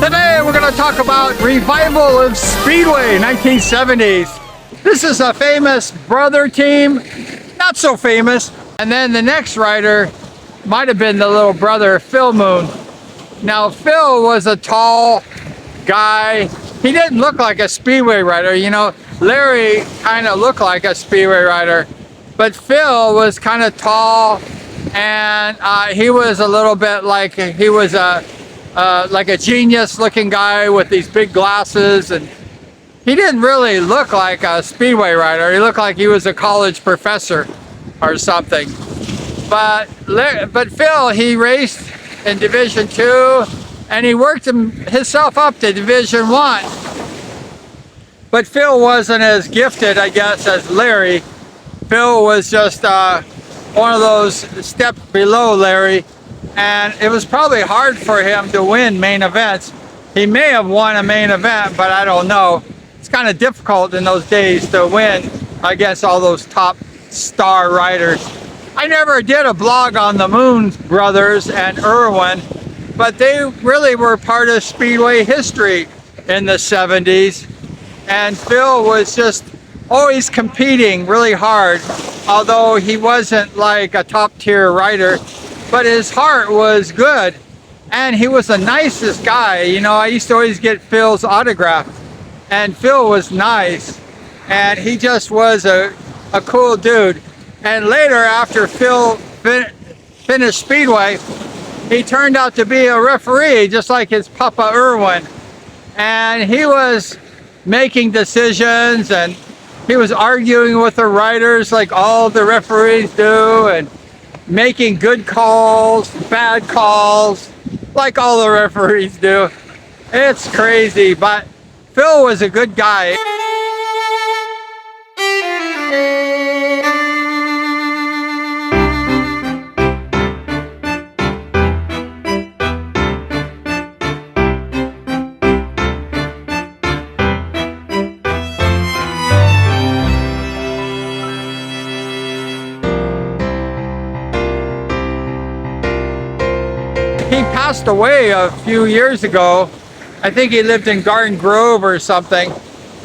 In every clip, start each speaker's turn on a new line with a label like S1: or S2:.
S1: Today we're going to talk about revival of Speedway 1970s. This is a famous brother team, not so famous. And then the next rider might have been the little brother, Phil Moon. Now Phil was a tall guy. He didn't look like a Speedway rider. You know, Larry kind of looked like a Speedway rider, but Phil was kind of tall, and he was a little bit like he was like a genius-looking guy with these big glasses, and he didn't really look like a Speedway rider. He looked like he was a college professor or something. But Phil, he raced in Division 2, and he worked himself up to Division 1. But Phil wasn't as gifted, I guess, as Larry. Phil was just one of those steps below Larry, and it was probably hard for him to win main events. He may have won a main event, but I don't know. It's kind of difficult in those days to win against all those top star riders. I never did a blog on the Moon brothers and Irwin, but they really were part of Speedway history in the 70s. And Phil was just always competing really hard, although he wasn't like a top tier rider, but his heart was good. And he was the nicest guy. You know, I used to always get Phil's autograph, and Phil was nice, and he just was a cool dude. And later, after Phil finished Speedway, he turned out to be a referee, just like his papa Irwin. And he was making decisions, and he was arguing with the riders like all the referees do, and making good calls, bad calls, like all the referees do. It's crazy, but Phil was a good guy. He passed away a few years ago. I think he lived in Garden Grove or something.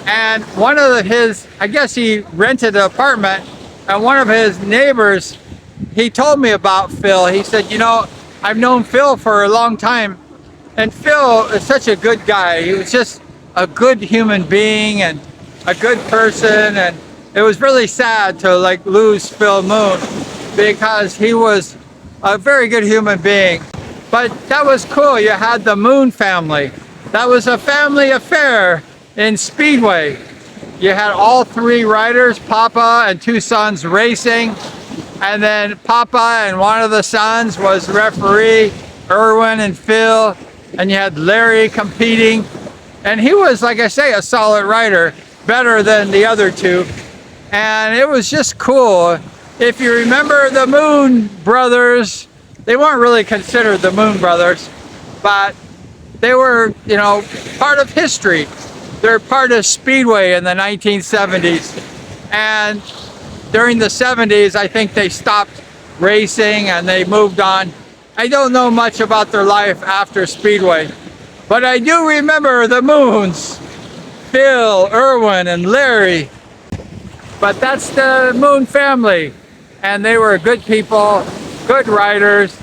S1: And one of I guess he rented an apartment, and one of his neighbors, he told me about Phil. He said, you know, I've known Phil for a long time, and Phil is such a good guy. He was just a good human being and a good person, and it was really sad to like lose Phil Moon because he was a very good human being. But that was cool. You had the Moon family. That was a family affair in Speedway. You had all three riders, Papa and two sons, racing. And then Papa and one of the sons was referee, Irwin and Phil. And you had Larry competing. And he was, like I say, a solid rider, better than the other two. And it was just cool. If you remember the Moon brothers, they weren't really considered the Moon brothers, but they were, you know, part of history. They're part of Speedway in the 1970s. And during the 70s, I think they stopped racing and they moved on. I don't know much about their life after Speedway, but I do remember the Moons, Phil, Irwin, and Larry. But that's the Moon family, and they were good people, good riders,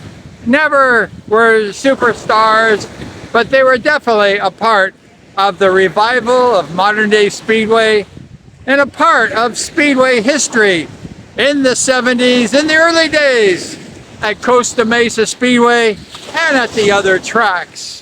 S1: never were superstars, but they were definitely a part of the revival of modern day Speedway and a part of Speedway history in the 70s, in the early days at Costa Mesa Speedway and at the other tracks.